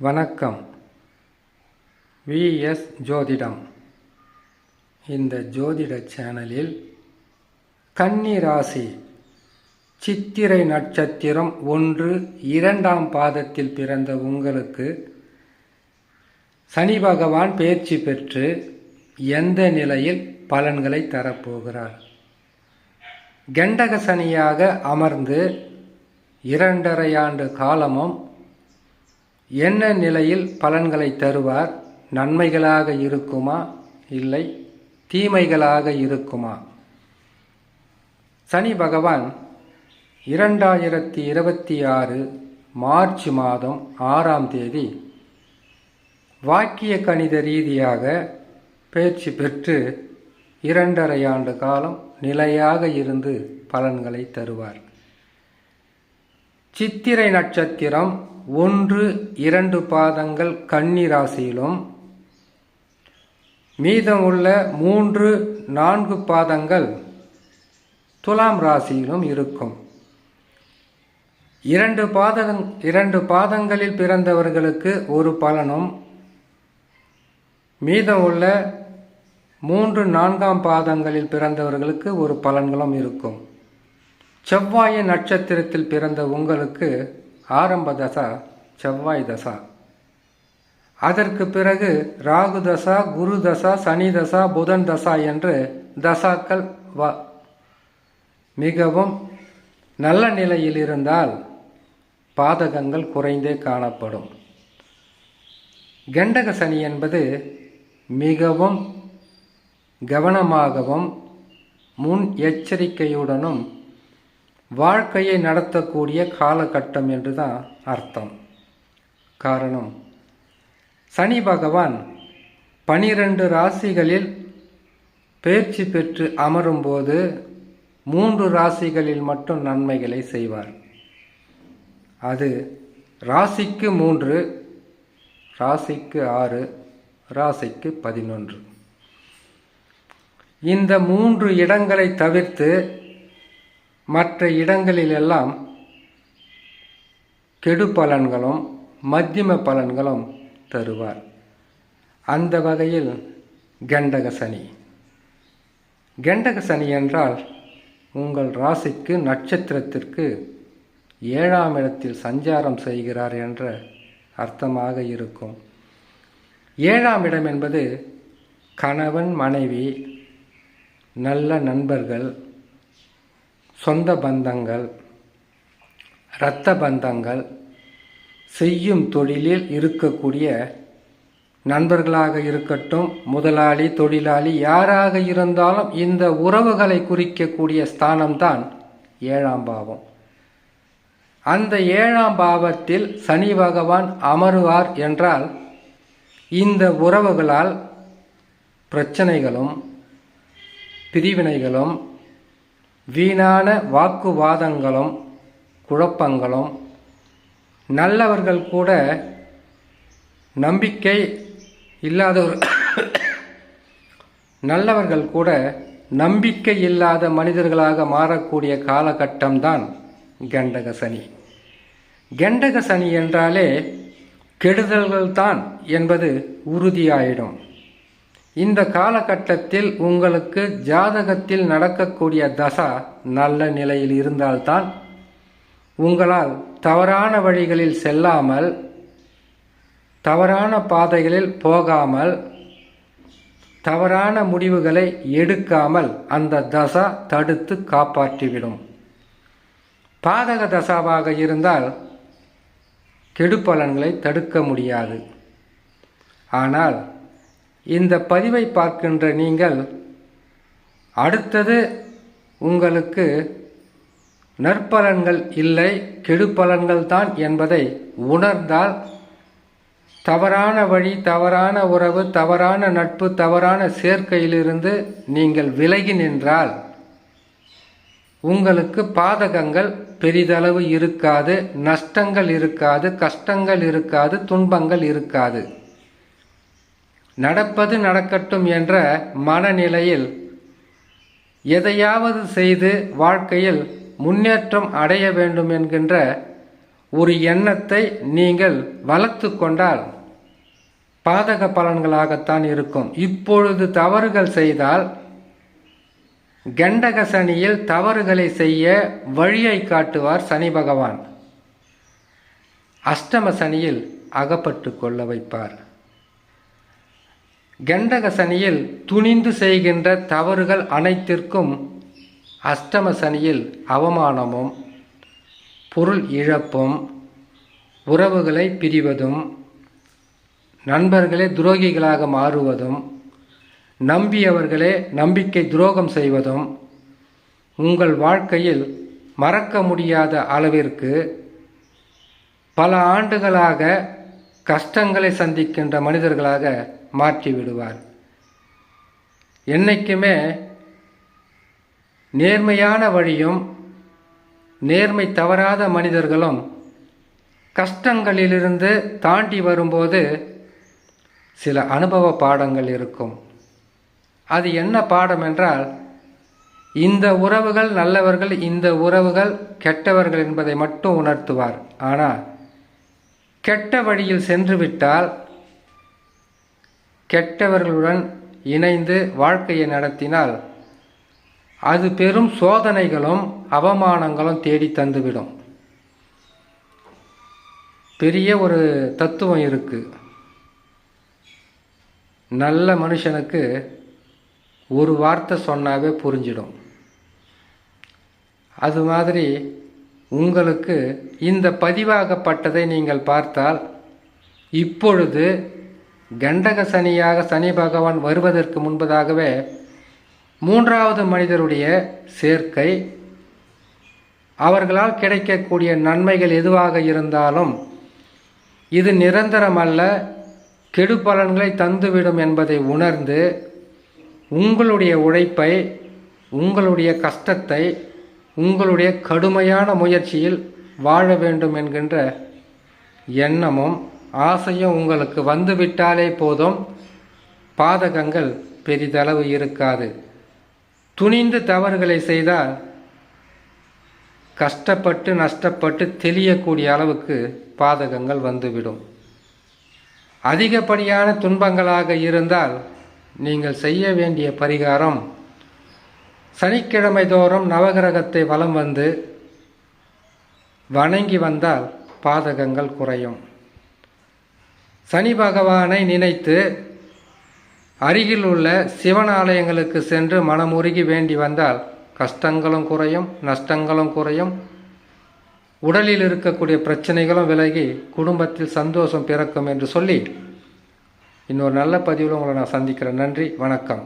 வணக்கம். விஎஸ் ஜோதிடம். இந்த ஜோதிட சேனலில் கன்னி ராசி சித்திரை நட்சத்திரம் 1, 2ஆம் பாதத்தில் பிறந்த உங்களுக்கு சனி பகவான் பெயர்ச்சி பெற்று எந்த நிலையில் பலன்களை தரப்போகிறார்? கண்டக சனியாக அமர்ந்து 2½ ஆண்டு காலமும் என்ன நிலையில் பலன்களை தருவார்? நன்மைகளாக இருக்குமா, இல்லை தீமைகளாக இருக்குமா? சனி பகவான் 2026 மார்ச் மாதம் 6ஆம் தேதி வாக்கிய கணித ரீதியாக பயிற்சி பெற்று 2½ ஆண்டு காலம் நிலையாக இருந்து பலன்களை தருவார். சித்திரை நட்சத்திரம் 1, 2 பாதங்கள் கன்னி ராசியிலும், மீதமுள்ள 3, 4 பாதங்கள் துலாம் ராசியிலும் இருக்கும். 2 பாதங்களில் பிறந்தவர்களுக்கு ஒரு பலனும், மீதமுள்ள 3, 4ஆம் பாதங்களில் பிறந்தவர்களுக்கு ஒரு பலன்களும் இருக்கும். செவ்வாய் நட்சத்திரத்தில் பிறந்த உங்களுக்கு ஆரம்ப தசா செவ்வாய் தசா, அதற்கு பிறகு ராகு தசா, குரு தசா, சனி தசா, புதன் தசா என்று தசாக்கள் மிகவும் நல்ல நிலையில் இருந்தால் பாதகங்கள் குறைந்தே காணப்படும். கண்டக சனி என்பது மிகவும் கவனமாகவும் முன் எச்சரிக்கையுடனும் வாழ்க்கையை நடத்தக்கூடிய காலகட்டம் என்றுதான் அர்த்தம். காரணம், சனி பகவான் 12 ராசிகளில் பெயர்ச்சி பெற்று அமரும்போது 3 ராசிகளில் மட்டும் நன்மைகளை செய்வார். அது ராசிக்கு 3, ராசிக்கு 6, ராசிக்கு 11. இந்த 3 இடங்களை தவிர்த்து மற்ற இடங்களிலெல்லாம் கெடு பலன்களும் மத்தியம பலன்களும் தருவார். அந்த வகையில் கண்டக சனி. கண்டக சனி என்றால் உங்கள் ராசிக்கு நட்சத்திரத்திற்கு 7ஆம் இடத்தில் சஞ்சாரம் செய்கிறார் என்ற அர்த்தமாக இருக்கும். 7ஆம் இடம் என்பது கணவன் மனைவி, நல்ல நண்பர்கள், சொந்த பந்தங்கள், இரத்த பந்தங்கள், செய்யும் தொழிலில் இருக்கக்கூடிய நண்பர்களாக இருக்கட்டும், முதலாளி, தொழிலாளி, யாராக இருந்தாலும் இந்த உறவுகளை குறிக்கக்கூடிய ஸ்தானம்தான் 7ஆம் பாவம். அந்த 7ஆம் பாவத்தில் சனி பகவான் அமருவார் என்றால் இந்த உறவுகளால் பிரச்சனைகளும் பிரிவினைகளும் வீணான வாக்குவாதங்களும் குழப்பங்களும், நல்லவர்கள் கூட நம்பிக்கை இல்லாத மனிதர்களாக மாறக்கூடிய காலகட்டம்தான் கண்டக சனி. கண்டக சனி என்றாலே கெடுதல்கள் தான் என்பது உறுதியாயிடும். இந்த காலகட்டத்தில் உங்களுக்கு ஜாதகத்தில் நடக்கக்கூடிய தசா நல்ல நிலையில் இருந்தால்தான் உங்களால் தவறான வழிகளில் செல்லாமல், தவறான பாதைகளில் போகாமல், தவறான முடிவுகளை எடுக்காமல் அந்த தசா தடுத்து காப்பாற்றிவிடும். பாதக தசாவாக இருந்தால் கெடு பலன்களை தடுக்க முடியாது. ஆனால் இந்த பதிவை பார்க்கின்ற நீங்கள் அடுத்தது உங்களுக்கு நற்பலன்கள் இல்லை, கெடு பலன்கள் தான் என்பதை உணர்ந்தால் தவறான வழி, தவறான உறவு, தவறான நட்பு, தவறான சேர்க்கையிலிருந்து நீங்கள் விலகி நின்றால் உங்களுக்கு பாதகங்கள் பெரிதளவு இருக்காது, நஷ்டங்கள் இருக்காது, கஷ்டங்கள் இருக்காது, துன்பங்கள் இருக்காது. நடப்பது நடக்கட்டும் என்ற மனநிலையில் எதையாவது செய்து வாழ்க்கையில் முன்னேற்றம் அடைய வேண்டும் என்கின்ற ஒரு எண்ணத்தை நீங்கள் வளர்த்து கொண்டால் பாதக பலன்களாகத்தான் இருக்கும். இப்பொழுது தவறுகள் செய்தால் கண்டக சனியில் தவறுகளை செய்ய வழியை காட்டுவார் சனி பகவான். அஷ்டம சனியில் அகப்பட்டு கொள்ள வைப்பார். கண்டக சனியில் துணிந்து செய்கின்ற தவறுகள் அனைத்திற்கும் அஷ்டம சனியில் அவமானமும் பொருள் இழப்பும் உறவுகளை பிரிவதும் நண்பர்களே துரோகிகளாக மாறுவதும் நம்பியவர்களே நம்பிக்கை துரோகம் செய்வதும் உங்கள் வாழ்க்கையில் மறக்க முடியாத அளவிற்கு பல ஆண்டுகளாக கஷ்டங்களை சந்திக்கின்ற மனிதர்களாக மாற்றிவிடுவார். என்னைக்குமே நேர்மையான வழியும் நேர்மை தவறாத மனிதர்களும் கஷ்டங்களிலிருந்து தாண்டி வரும்போது சில அனுபவ பாடங்கள் இருக்கும். அது என்ன பாடம் என்றால், இந்த உறவுகள் நல்லவர்கள், இந்த உறவுகள் கெட்டவர்கள் என்பதை மட்டும் உணர்த்துவார். ஆனால் கெட்ட வழியில் சென்றுவிட்டால் கெட்டவர்களுடன் இணைந்து வாழ்க்கையை நடத்தினால் அது பெரும் சோதனைகளும் அவமானங்களும் தேடி தந்துவிடும். பெரிய ஒரு தத்துவம் இருக்கு. நல்ல மனுஷனுக்கு ஒரு வார்த்தை சொன்னாவே புரிஞ்சிடும். அது மாதிரி உங்களுக்கு இந்த பதிவாகப்பட்டதை நீங்கள் பார்த்தால், இப்பொழுது கண்டக சனியாக சனி பகவான் வருவதற்கு முன்பதாகவே மூன்றாவது மனிதருடைய சேர்க்கை, அவர்களால் கிடைக்கக்கூடிய நன்மைகள் எதுவாக இருந்தாலும் இது நிரந்தரமல்ல, கெடு பலன்களை தந்துவிடும் என்பதை உணர்ந்து உங்களுடைய உழைப்பை, உங்களுடைய கஷ்டத்தை, உங்களுடைய கடுமையான முயற்சியில் வாழ வேண்டும் என்கின்ற எண்ணமும் ஆசையும் உங்களுக்கு வந்துவிட்டாலே போதும், பாதகங்கள் பெரிதளவு இருக்காது. துணிந்து தவறுகளை செய்தால் கஷ்டப்பட்டு நஷ்டப்பட்டு தெளியக்கூடிய அளவுக்கு பாதகங்கள் வந்துவிடும். அதிகப்படியான துன்பங்களாக இருந்தால் நீங்கள் செய்ய வேண்டிய பரிகாரம், சனிக்கிழமை தோறும் நவகிரகத்தை வலம் வந்து வணங்கி வந்தால் பாதகங்கள் குறையும். சனி பகவானை நினைத்து அருகில் உள்ள சிவன் ஆலயங்களுக்கு சென்று மனமுருகி வேண்டி வந்தால் கஷ்டங்களும் குறையும், நஷ்டங்களும் குறையும், உடலில் இருக்கக்கூடிய பிரச்சனைகளும் விலகி குடும்பத்தில் சந்தோஷம் பிறக்கும் என்று சொல்லி இன்னொரு நல்ல பதிவில் உங்களை நான் சந்திக்கிறேன். நன்றி, வணக்கம்.